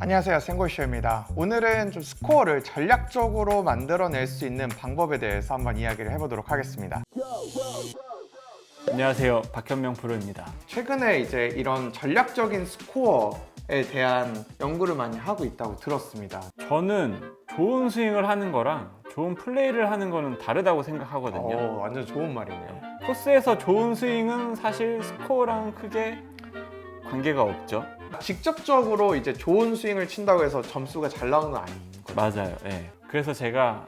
안녕하세요, 생골쇼입니다. 오늘은 좀 스코어를 전략적으로 만들어낼 수 있는 방법에 대해서 한번 이야기를 해보도록 하겠습니다. 안녕하세요, 박현명 프로입니다. 최근에 이제 이런 전략적인 스코어에 대한 연구를 많이 하고 있다고 들었습니다. 저는 좋은 스윙을 하는 거랑 좋은 플레이를 하는 거는 다르다고 생각하거든요. 완전 좋은 말이네요. 코스에서 좋은 스윙은 사실 스코어랑 크게 관계가 없죠. 직접적으로 이제 좋은 스윙을 친다고 해서 점수가 잘 나오는 건 아닌 거죠. 맞아요. 예. 그래서 제가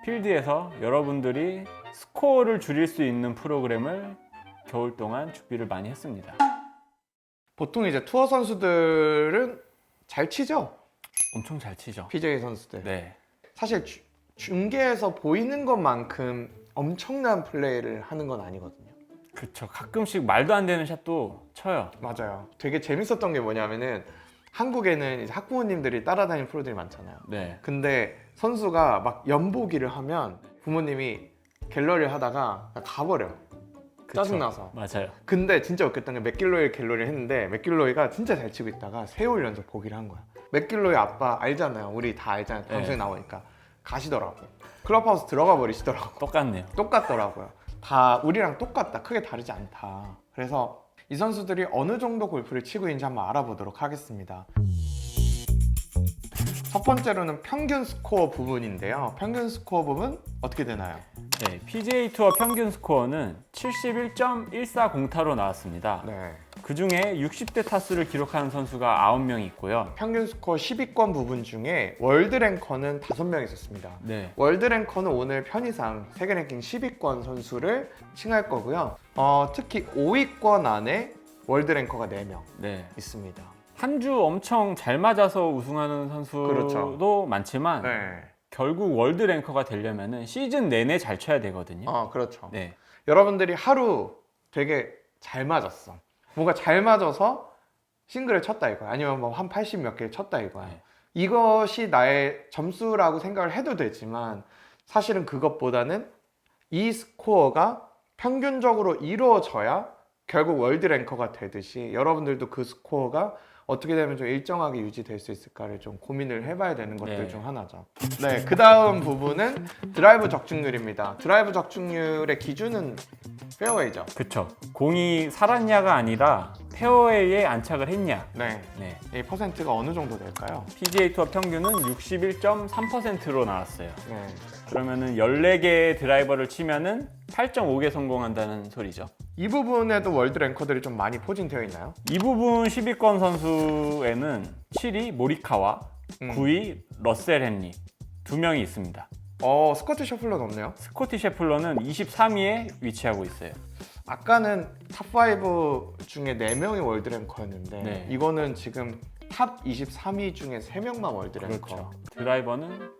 필드에서 여러분들이 스코어를 줄일 수 있는 프로그램을 겨울 동안 준비를 많이 했습니다. 보통 이제 투어 선수들은 잘 치죠? 엄청 잘 치죠. PGA 선수들. 네. 사실 중계에서 보이는 것만큼 엄청난 플레이를 하는 건 아니거든요. 그렇죠. 가끔씩 말도 안 되는 샷도 쳐요. 맞아요. 되게 재밌었던 게 뭐냐면은 한국에는 이제 학부모님들이 따라다니는 프로들이 많잖아요. 네. 근데 선수가 막 연보기를 하면 부모님이 갤러리를 하다가 가버려. 그쵸. 짜증나서. 맞아요. 근데 진짜 웃겼던 게 맥길로이 갤러리를 했는데 맥길로이가 진짜 잘 치고 있다가 세 홀 연속 보기를 한 거야. 맥길로이 아빠 알잖아요. 우리 다 알잖아요. 방송에 네. 나오니까 가시더라고. 클럽하우스 들어가 버리시더라고. 똑같네요. 똑같더라고요. 다 우리랑 똑같다. 크게 다르지 않다. 그래서 이 선수들이 어느 정도 골프를 치고 있는지 한번 알아보도록 하겠습니다. 첫 번째로는 평균 스코어 부분인데요. 평균 스코어 부분 어떻게 되나요? 네, PGA 투어 평균 스코어는 71.140타로 나왔습니다. 네. 그 중에 60대 타수를 기록하는 선수가 9명 있고요. 평균 스코어 10위권 부분 중에 월드 랭커는 5명 있었습니다. 네, 월드 랭커는 오늘 편의상 세계 랭킹 10위권 선수를 칭할 거고요. 특히 5위권 안에 월드 랭커가 4명 네. 있습니다. 한 주 엄청 잘 맞아서 우승하는 선수도 그렇죠. 많지만 네. 결국 월드 랭커가 되려면 시즌 내내 잘 쳐야 되거든요. 그렇죠. 네, 여러분들이 하루 되게 잘 맞았어. 뭔가 잘 맞아서 싱글을 쳤다 이거야. 아니면 뭐 한 80 몇 개를 쳤다 이거야. 네. 이것이 나의 점수라고 생각을 해도 되지만 사실은 그것보다는 이 스코어가 평균적으로 이루어져야 결국 월드 랭커가 되듯이 여러분들도 그 스코어가 어떻게 되면 좀 일정하게 유지될 수 있을까를 좀 고민을 해봐야 되는 것들 네. 중 하나죠. 네, 그 다음 부분은 드라이브 적중률입니다. 드라이브 적중률의 기준은 페어웨이죠. 그쵸. 공이 살았냐가 아니라 페어웨이에 안착을 했냐. 네, 네. 이 퍼센트가 어느 정도 될까요? PGA 투어 평균은 61.3%로 나왔어요. 네, 그러면은 14개의 드라이버를 치면은 8.5개 성공한다는 소리죠. 이 부분에도 월드 랭커들이 좀 많이 포진되어 있나요? 이 부분 10위권 선수에는 7위 모리카와 9위 러셀 헨리 2명이 있습니다. 스코트 셔플러는 없네요. 스코티 셰플러는 23위에 위치하고 있어요. 아까는 탑5 중에 4명이 월드 랭커였는데 네. 이거는 지금 탑 23위 중에 3명만 월드 랭커. 그렇죠. 드라이버는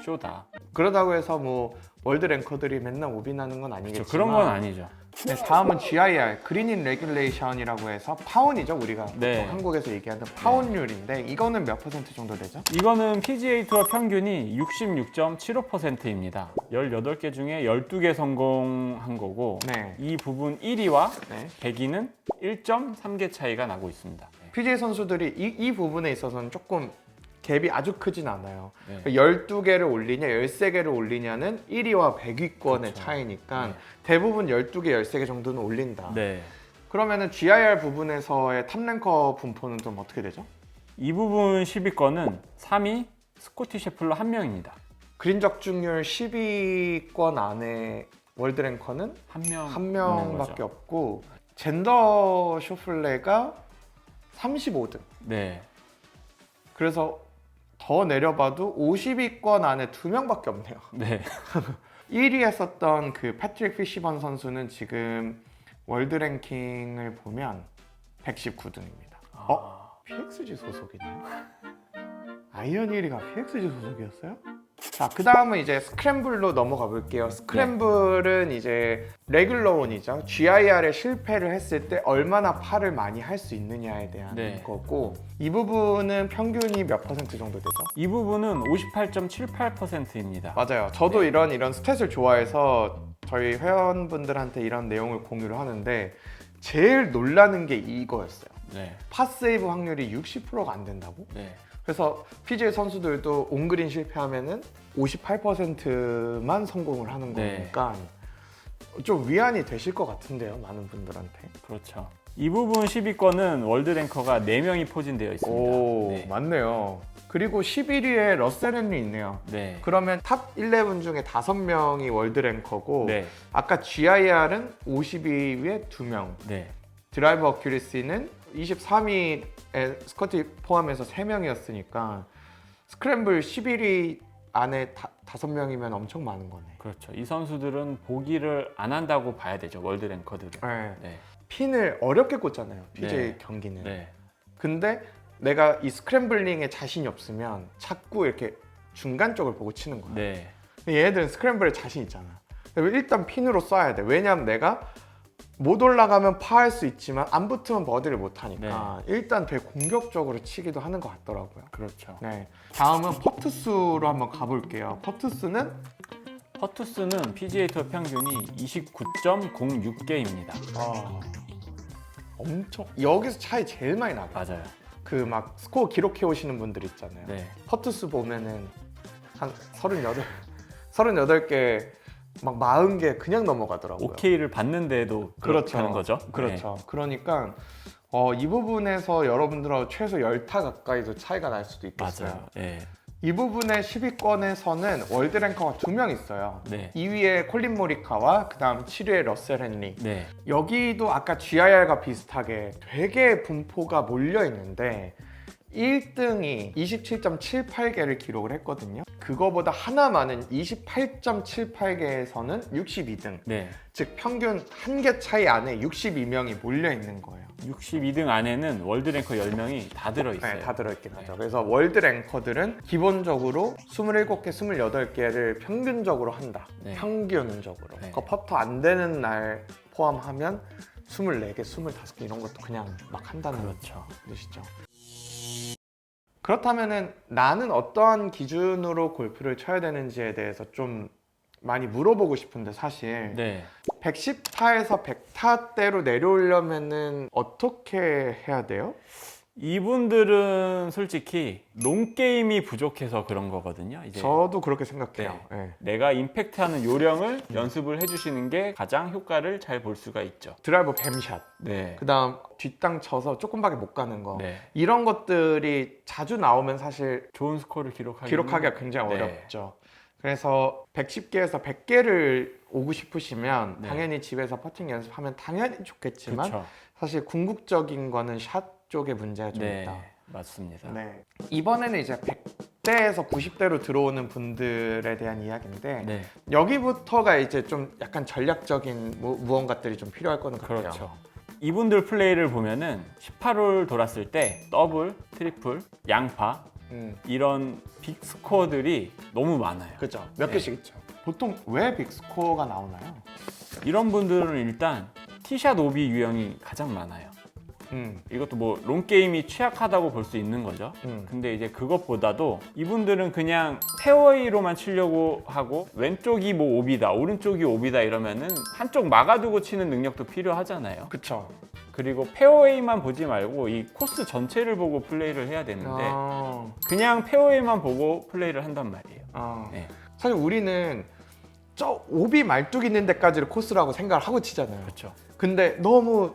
쇼다. 그러다고 해서 뭐 월드 랭커들이 맨날 오빈하는 건 아니겠지만 그런 건 아니죠. 네, 다음은 GIR, 그린인 레귤레이션이라고 해서 파운이죠. 우리가 네. 보통 한국에서 얘기하는 파운율인데 이거는 몇 퍼센트 정도 되죠? 이거는 PGA 투어 평균이 66.75%입니다. 18개 중에 12개 성공한 거고 네. 이 부분 1위와 네. 100위는 1.3개 차이가 나고 있습니다. PGA 선수들이 이 부분에 있어서는 조금 갭이 아주 크진 않아요. 네. 12개를 올리냐 13개를 올리냐는 1위와 100위권의 그렇죠. 차이니까 네. 대부분 12개, 13개 정도는 올린다. 네. 그러면은 GIR 부분에서의 탑랭커 분포는 좀 어떻게 되죠? 이 부분 10위권은 3위 스코티 셰플러 1명입니다. 그린 적중률 10위권 안에 월드 랭커는 한 명밖에 없고 젠더 쇼플레가 35등. 네. 그래서 더 내려봐도 50위권 안에 2명밖에 없네요. 네. 1위 했었던 그 패트릭 피시번 선수는 지금 월드 랭킹을 보면 119등입니다. PXG 소속이네요. 아이언 1위가 PXG 소속이었어요? 자, 그 다음은 이제 스크램블로 넘어가 볼게요. 스크램블은 이제 레귤러온이죠. GIR에 실패를 했을 때 얼마나 팔을 많이 할 수 있느냐에 대한 네. 거고 이 부분은 평균이 몇 퍼센트 정도 되죠? 이 부분은 58.78%입니다. 맞아요. 저도 네. 이런 스탯을 좋아해서 저희 회원분들한테 이런 내용을 공유를 하는데 제일 놀라는 게 이거였어요. 네. 팟세이브 확률이 60%가 안 된다고? 네. 그래서 PGA 선수들도 온그린 실패하면은 58%만 성공을 하는 네. 거니까 좀 위안이 되실 것 같은데요, 많은 분들한테. 그렇죠. 이 부분 10위권은 월드 랭커가 4명이 포진되어 있습니다. 오, 네. 맞네요. 그리고 11위에 러셀 헨리 있네요. 네. 그러면 탑 11 중에 5명이 월드 랭커고 네. 아까 GIR은 52위에 2명, 네. 드라이버 어큐리시는 23위에 스커티 포함해서 3명이었으니까 스크램블 11위 안에 5명이면 엄청 많은 거네. 그렇죠. 이 선수들은 보기를 안 한다고 봐야 되죠. 월드 랭커들은. 네. 네. 핀을 어렵게 꽂잖아요, PGA 네. 경기는. 네. 근데 내가 이 스크램블링에 자신이 없으면 자꾸 이렇게 중간 쪽을 보고 치는 거야. 네. 근데 얘네들은 스크램블에 자신 있잖아. 일단 핀으로 쏴야 돼. 왜냐면 내가 못 올라가면 파할 수 있지만 안 붙으면 버디를 못 하니까 일단 되게 공격적으로 치기도 하는 것 같더라고요. 그렇죠. 네. 다음은 퍼트 수로 한번 가볼게요. 퍼트 수는 퍼투스는 PGA 투어 평균이 29.06개입니다. 엄청 여기서 차이 제일 많이 나요. 맞아요. 그 막 스코어 기록해 오시는 분들 있잖아요. 네. 퍼트 수 보면은 한 38개 막 40개 그냥 넘어가더라고요. OK를 받는데도 그렇죠. 그렇다는 거죠. 그렇죠. 그러니까 이 부분에서 여러분들하고 최소 10타 가까이도 차이가 날 수도 네. 있겠어요. 맞아요. 네. 이 부분의 10위권에서는 월드 랭커가 2명 있어요. 네. 2위에 콜린 모리카와 그 다음 7위에 러셀 헨리. 네. 여기도 아까 GIR과 비슷하게 되게 분포가 몰려 있는데 1등이 27.78개를 기록을 했거든요. 그거보다 하나 많은 28.78개에서는 62등. 네. 즉 평균 한 개 차이 안에 62명이 몰려 있는 거예요. 62등 안에는 월드 랭커 10명이 다 들어있어요. 네, 다 들어있긴 하죠. 그래서 월드 랭커들은 기본적으로 27개, 28개를 평균적으로 한다. 네. 평균적으로. 네. 그 퍼터 안 되는 날 포함하면 24개, 25개 이런 것도 그냥 막 한다는 그렇죠. 뜻이죠. 그렇다면은 나는 어떠한 기준으로 골프를 쳐야 되는지에 대해서 좀 많이 물어보고 싶은데 사실 네. 110타에서 100타대로 내려오려면은 어떻게 해야 돼요? 이분들은 솔직히 롱 게임이 부족해서 그런 거거든요. 이제 저도 그렇게 생각해요. 네. 내가 임팩트하는 요령을 연습을 해주시는 게 가장 효과를 잘 볼 수가 있죠. 드라이버 뱀샷, 네. 그 다음 뒷땅 쳐서 조금밖에 못 가는 거 네. 이런 것들이 자주 나오면 사실 좋은 스코어를 기록하기가 굉장히 네. 어렵죠. 그래서 110개에서 100개를 오고 싶으시면 네. 당연히 집에서 퍼팅 연습하면 당연히 좋겠지만 그렇죠. 사실 궁극적인 거는 샷 쪽에 문제가 좀 네. 있다. 맞습니다. 네. 이번에는 이제 100대에서 90대로 들어오는 분들에 대한 이야기인데 네. 여기부터가 이제 좀 약간 전략적인 무언가들이 좀 필요할 거는 같아요. 그렇죠. 이분들 플레이를 보면은 18홀 돌았을 때 더블, 트리플, 양파 이런 빅 스코어들이 너무 많아요. 그렇죠. 몇 네. 개씩 있죠. 보통 왜 빅스코어가 나오나요? 이런 분들은 일단 티샷 오비 유형이 가장 많아요. 이것도 뭐 롱게임이 취약하다고 볼 수 있는 거죠. 근데 이제 그것보다도 이분들은 그냥 페어웨이로만 치려고 하고 왼쪽이 뭐 오비다, 오른쪽이 오비다 이러면은 한쪽 막아두고 치는 능력도 필요하잖아요. 그쵸. 그리고 페어웨이만 보지 말고 이 코스 전체를 보고 플레이를 해야 되는데 그냥 페어웨이만 보고 플레이를 한단 말이에요. 네. 사실 우리는 저 오비 말뚝 있는 데까지를 코스라고 생각을 하고 치잖아요. 그렇죠. 근데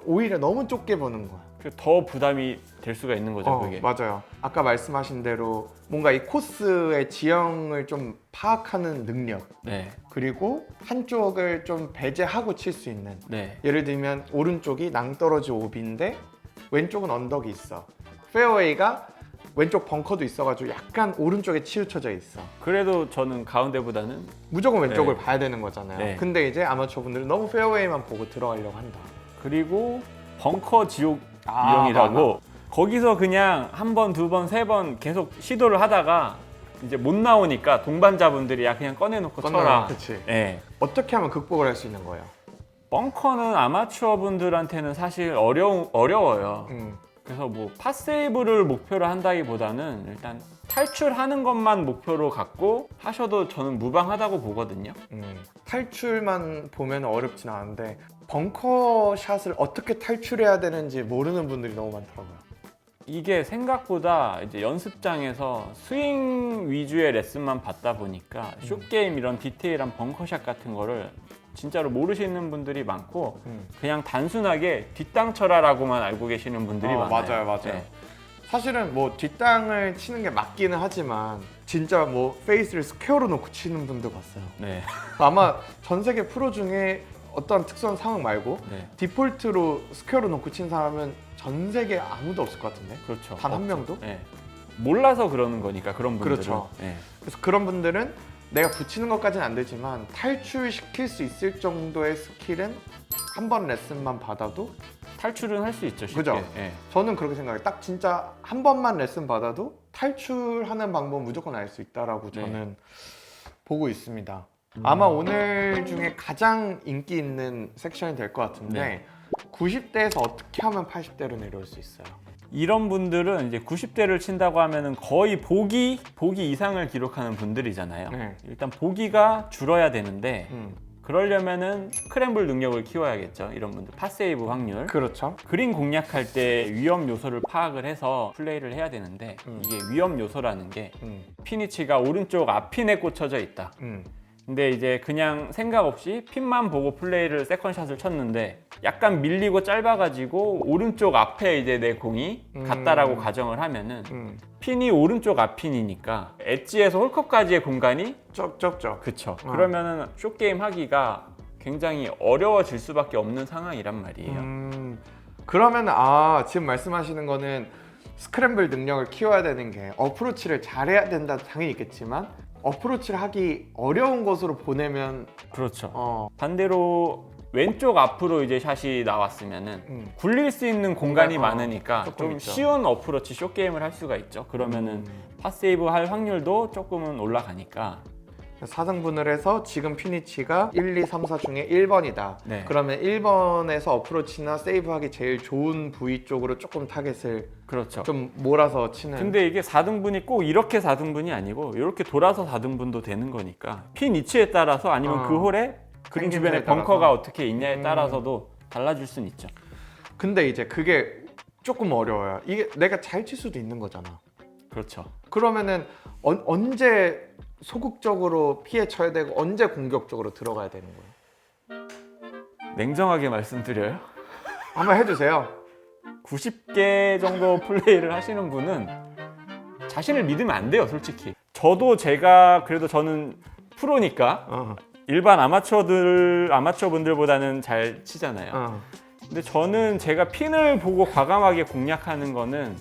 오히려 너무 좁게 보는 거야. 더 부담이 될 수가 있는 거죠, 그게. 맞아요. 아까 말씀하신 대로 뭔가 이 코스의 지형을 좀 파악하는 능력, 네. 그리고 한쪽을 좀 배제하고 칠 수 있는. 네. 예를 들면 오른쪽이 낭떠러지 오비인데 왼쪽은 언덕이 있어. 페어웨이가 왼쪽 벙커도 있어가지고 약간 오른쪽에 치우쳐져 있어. 그래도 저는 가운데보다는 무조건 왼쪽을 네. 봐야 되는 거잖아요. 네. 근데 이제 아마추어 분들은 너무 페어웨이만 보고 들어가려고 한다. 그리고 벙커 지옥 유형이라고 맞아. 거기서 그냥 한 번, 두 번, 세 번 계속 시도를 하다가 이제 못 나오니까 동반자분들이 야 그냥 꺼내놓고 쳐라. 그렇지. 네. 어떻게 하면 극복을 할 수 있는 거예요? 벙커는 아마추어 분들한테는 사실 어려워요. 그래서 뭐 팟세이브를 목표로 한다기보다는 일단 탈출하는 것만 목표로 갖고 하셔도 저는 무방하다고 보거든요. 탈출만 보면 어렵진 않은데 벙커 샷을 어떻게 탈출해야 되는지 모르는 분들이 너무 많더라고요. 이게 생각보다 이제 연습장에서 스윙 위주의 레슨만 받다 보니까 숏게임 이런 디테일한 벙커샷 같은 거를 진짜로 모르시는 분들이 많고 그냥 단순하게 뒷땅 쳐라라고만 알고 계시는 분들이 많아요. 맞아요. 네. 사실은 뭐 뒷땅을 치는 게 맞기는 하지만 진짜 뭐 페이스를 스퀘어로 놓고 치는 분들 봤어요. 네. 아마 전 세계 프로 중에 어떤 특수한 상황 말고 네. 디폴트로 스퀘어로 놓고 친 사람은 전 세계에 아무도 없을 것 같은데. 그렇죠. 단 한 없죠. 명도? 네. 몰라서 그러는 거니까 그런 분들은. 그렇죠. 네. 그래서 그런 분들은 내가 붙이는 것까지는 안 되지만 탈출시킬 수 있을 정도의 스킬은 한 번 레슨만 받아도 탈출은 할 수 있죠. 쉽게. 그죠? 네. 저는 그렇게 생각해요. 딱 진짜 한 번만 레슨 받아도 탈출하는 방법 무조건 알 수 있다라고 네. 저는 보고 있습니다. 아마 오늘 중에 가장 인기 있는 섹션이 될 것 같은데 네. 90대에서 어떻게 하면 80대로 내려올 수 있어요? 이런 분들은 이제 90대를 친다고 하면은 거의 보기 이상을 기록하는 분들이잖아요. 네. 일단 보기가 줄어야 되는데 음. 그러려면은 스크램블 능력을 키워야겠죠. 이런 분들 팟세이브 확률. 그렇죠. 그린 공략할 때 위험 요소를 파악을 해서 플레이를 해야 되는데 이게 위험 요소라는 게 피니치가 오른쪽 앞핀에 꽂혀져 있다. 근데 이제 그냥 생각 없이 핀만 보고 플레이를 세컨샷을 쳤는데 약간 밀리고 짧아가지고 오른쪽 앞에 이제 내 공이 갔다라고 가정을 하면은 핀이 오른쪽 앞핀이니까 엣지에서 홀컵까지의 공간이 쩍쩍쩍. 그쵸. 그러면은 숏게임 하기가 굉장히 어려워질 수밖에 없는 상황이란 말이에요. 그러면 지금 말씀하시는 거는 스크램블 능력을 키워야 되는 게 어프로치를 잘해야 된다 당연히 있겠지만 어프로치를 하기 어려운 것으로 보내면 그렇죠. 반대로 왼쪽 앞으로 이제 샷이 나왔으면은 굴릴 수 있는 공간이 공간, 많으니까 조금 좀 있죠. 쉬운 어프로치 숏게임을 할 수가 있죠. 그러면은 팟세이브 할 확률도 조금은 올라가니까. 4등분을 해서 지금 피니치가 1, 2, 3, 4 중에 1번이다. 네. 그러면 1번에서 어프로치나 세이브하기 제일 좋은 부위 쪽으로 조금 타겟을 그렇죠. 좀 몰아서 치는. 근데 이게 4등분이 꼭 이렇게 4등분이 아니고 이렇게 돌아서 4등분도 되는 거니까 핀 위치에 따라서 아니면 그 홀에 그린 주변에 생김새에 따라서. 벙커가 어떻게 있냐에 따라서도 달라질 수는 있죠. 근데 이제 그게 조금 어려워요. 이게 내가 잘 칠 수도 있는 거잖아. 그렇죠. 그러면은 언제 소극적으로 피해 쳐야 되고 언제 공격적으로 들어가야 되는 거예요? 냉정하게 말씀드려요. 한번 해주세요. 90개 정도 플레이를 하시는 분은 자신을 믿으면 안 돼요, 솔직히. 그래도 저는 프로니까 일반 아마추어분들보다는 잘 치잖아요. 근데 저는 제가 핀을 보고 과감하게 공략하는 거는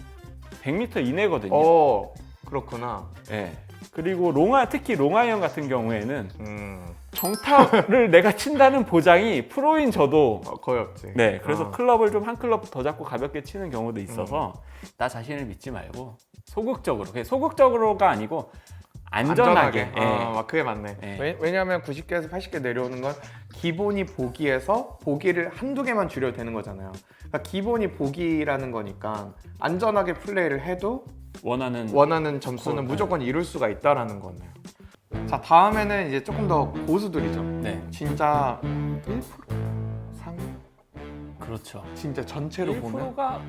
100m 이내거든요. 그렇구나. 네. 그리고 특히 롱아이언 같은 경우에는 정타를 내가 친다는 보장이 프로인 저도 거의 없지. 네, 그래서 클럽을 좀 한 클럽 더 잡고 가볍게 치는 경우도 있어서 나 자신을 믿지 말고 소극적으로가 아니고 안전하게. 그게 맞네. 네. 왜냐하면 90개에서 80개 내려오는 건 기본이 보기에서 보기를 한두 개만 줄여도 되는 거잖아요. 그러니까 기본이 보기라는 거니까 안전하게 플레이를 해도 원하는 점수는 무조건 이룰 수가 있다라는 거네요. 자, 다음에는 이제 조금 더 고수들이죠. 네, 진짜 1% 상위? 그렇죠. 진짜 전체로 보면 1%가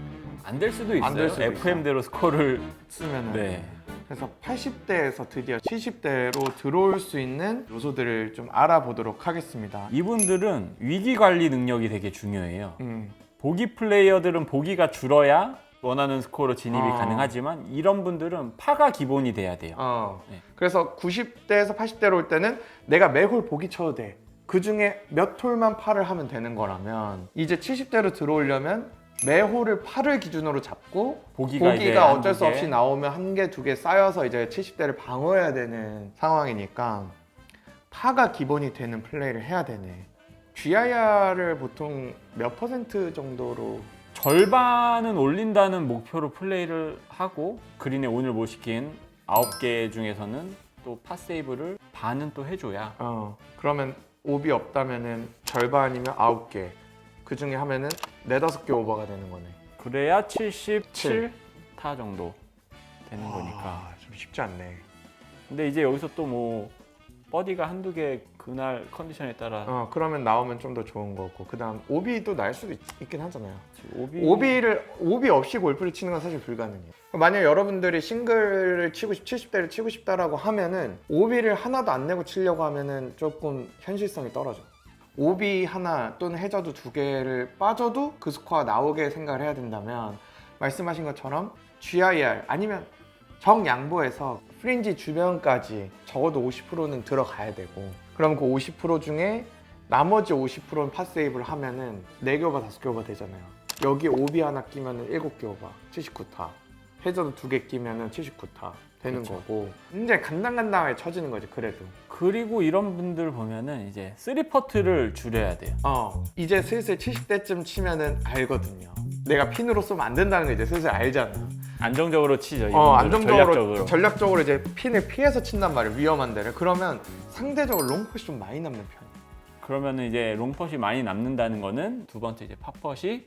안 될 수도 있어요. 안될 수도 FM대로 스코어를 쓰면은. 네. 그래서 80대에서 드디어 70대로 들어올 수 있는 요소들을 좀 알아보도록 하겠습니다. 이분들은 위기 관리 능력이 되게 중요해요. 음. 보기 플레이어들은 보기가 줄어야 원하는 스코어로 진입이 가능하지만 이런 분들은 파가 기본이 돼야 돼요. 네. 그래서 90대에서 80대로 올 때는 내가 매홀 보기 쳐도 돼. 그 중에 몇 홀만 파를 하면 되는 거라면 이제 70대로 들어오려면 매홀을 파를 기준으로 잡고 보기가 이제 어쩔 수 한두 개. 없이 나오면 한 개, 두 개 쌓여서 이제 70대를 방어해야 되는 상황이니까 파가 기본이 되는 플레이를 해야 되네. GIR을 보통 몇 퍼센트 정도로 절반은 올린다는 목표로 플레이를 하고 그린에 오늘 못 시킨 9개 중에서는 또 팟세이브를 반은 또 해줘야 그러면 옵이 없다면은 절반이면 9개 그 중에 하면은 4-5개 오버가 되는 거네. 그래야 77타 정도 되는 거니까. 좀 쉽지 않네. 근데 이제 여기서 또 뭐 버디가 한두 개 그날 컨디션에 따라 그러면 나오면 좀 더 좋은 거고 그다음 오비도 날 수도 있긴 하잖아요. 오비 오비 없이 골프를 치는 건 사실 불가능해요. 만약 여러분들이 싱글을 치고 70대를 치고 싶다라고 하면은 오비를 하나도 안 내고 치려고 하면은 조금 현실성이 떨어져. 오비 하나 또는 해저드 2개를 빠져도 그 스코어 나오게 생각을 해야 된다면 말씀하신 것처럼 GIR 아니면 정양보해서 프린지 주변까지 적어도 50%는 들어가야 되고 그럼 그 50% 중에 나머지 50%는 파세이브를 하면은 4개 오버 5개 오버 되잖아요. 여기 오비 하나 끼면은 7개 오버 79타 해저드 2개 끼면은 79타 되는 그렇죠. 거고 굉장히 간당간당하게 쳐지는 거지 그래도. 그리고 이런 분들 보면은 이제 3퍼트를 줄여야 돼요. 이제 슬슬 70대쯤 치면은 알거든요. 내가 핀으로 쏘면 안 된다는 거 이제 슬슬 알잖아. 안정적으로 치죠. 이분들은 안정적으로 전략적으로 이제 핀을 피해서 친단 말이에요. 위험한 데를. 그러면 상대적으로 롱풋이 좀 많이 남는 편이에요. 그러면은 이제 롱펫이 많이 남는다는 거는 두 번째 이제 팝펫이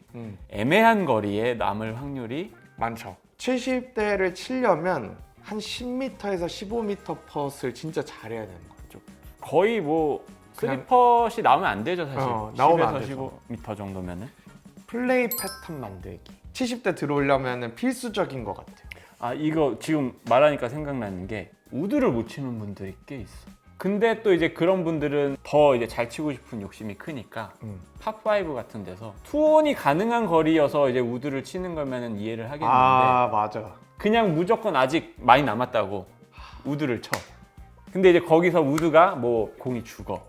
애매한 거리에 남을 확률이 많죠. 70대를 치려면 한 10m에서 15m 펫을 진짜 잘해야 되는 거죠. 거의 뭐 그냥- 3펫이 나오면 안 되죠 사실. 나오면 안 10에서 되죠. 15m 정도면은. 플레이 패턴 만들기. 70대 들어오려면 필수적인 것 같아요. 아 이거 지금 말하니까 생각나는 게 우드를 못 치는 분들이 꽤 있어. 근데 또 이제 그런 분들은 더 이제 잘 치고 싶은 욕심이 크니까 팝5 같은 데서 투혼이 가능한 거리여서 이제 우드를 치는 거면은 이해를 하겠는데 맞아. 그냥 무조건 아직 많이 남았다고 우드를 쳐. 근데 이제 거기서 우드가 뭐 공이 죽어.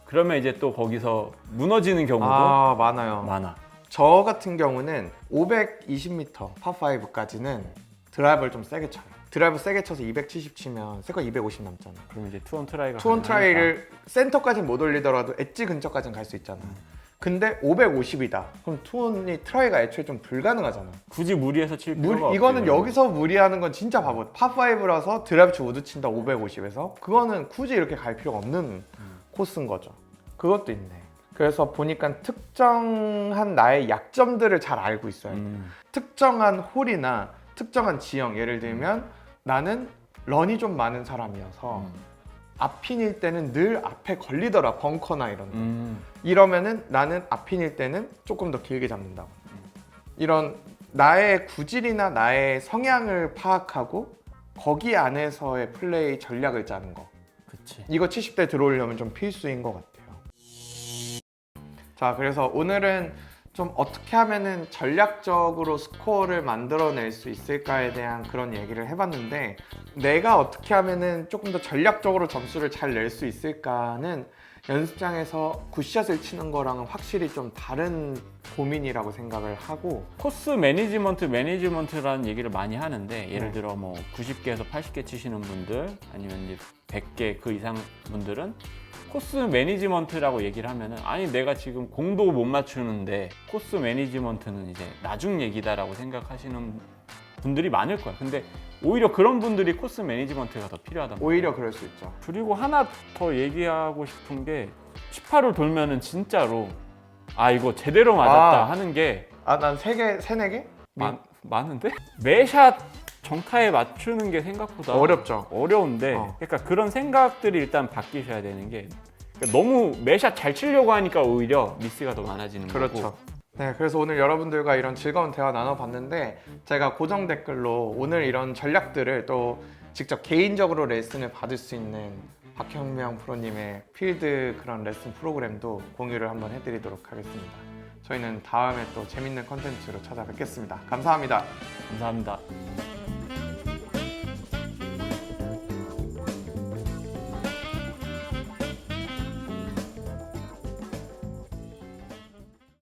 그러면 이제 또 거기서 무너지는 경우도 많아요. 많아. 저 같은 경우는 520m 파5까지는 드라이버를 좀 세게 쳐요. 드라이버 세게 쳐서 270 치면 세컨 250 남잖아. 그럼 이제 투혼 트라이가 투온 가능하니까. 트라이를 센터까지는 못 올리더라도 엣지 근처까지는 갈 수 있잖아. 근데 550이다. 그럼 투온이 트라이가 애초에 좀 불가능하잖아. 굳이 무리해서 칠 필요가 없지. 이거는 여기서 무리하는 건 진짜 바보. 파5라서 드라이브 치 우드 친다 550에서 그거는 굳이 이렇게 갈 필요가 없는 코스인 거죠. 그것도 있네. 그래서 보니까 특정한 나의 약점들을 잘 알고 있어야 돼. 특정한 홀이나 특정한 지형, 예를 들면 나는 런이 좀 많은 사람이어서 앞핀일 때는 늘 앞에 걸리더라, 벙커나 이런 거. 이러면은 나는 앞핀일 때는 조금 더 길게 잡는다고. 이런 나의 구질이나 나의 성향을 파악하고 거기 안에서의 플레이 전략을 짜는 거. 그치. 이거 70대 들어오려면 좀 필수인 것 같아요. 자, 그래서 오늘은 좀 어떻게 하면은 전략적으로 스코어를 만들어낼 수 있을까에 대한 그런 얘기를 해봤는데 내가 어떻게 하면은 조금 더 전략적으로 점수를 잘 낼 수 있을까는 연습장에서 굿샷을 치는 거랑은 확실히 좀 다른 고민이라고 생각을 하고 코스 매니지먼트라는 얘기를 많이 하는데 예를 들어 뭐 90개에서 80개 치시는 분들 아니면 이제 100개 그 이상 분들은 코스 매니지먼트라고 얘기를 하면은 아니 내가 지금 공도 못 맞추는데 코스 매니지먼트는 이제 나중 얘기다라고 생각하시는 분들이 많을 거야. 근데 오히려 그런 분들이 코스 매니지먼트가 더 필요하다. 오히려 그럴 수 있죠. 그리고 하나 더 얘기하고 싶은 게 18홀 돌면은 진짜로 아 이거 제대로 맞았다 하는 게 난 3개, 4개? 많은데? 매샷 정타에 맞추는 게 생각보다 어렵죠. 어려운데 그러니까 그런 생각들이 일단 바뀌셔야 되는 게 그러니까 너무 매샷 잘 치려고 하니까 오히려 미스가 더 많아지는 그렇죠. 거고. 네, 그래서 오늘 여러분들과 이런 즐거운 대화 나눠봤는데 제가 고정 댓글로 오늘 이런 전략들을 또 직접 개인적으로 레슨을 받을 수 있는 박형명 프로님의 필드 그런 레슨 프로그램도 공유를 한번 해드리도록 하겠습니다. 저희는 다음에 또 재밌는 컨텐츠로 찾아뵙겠습니다. 감사합니다. 감사합니다.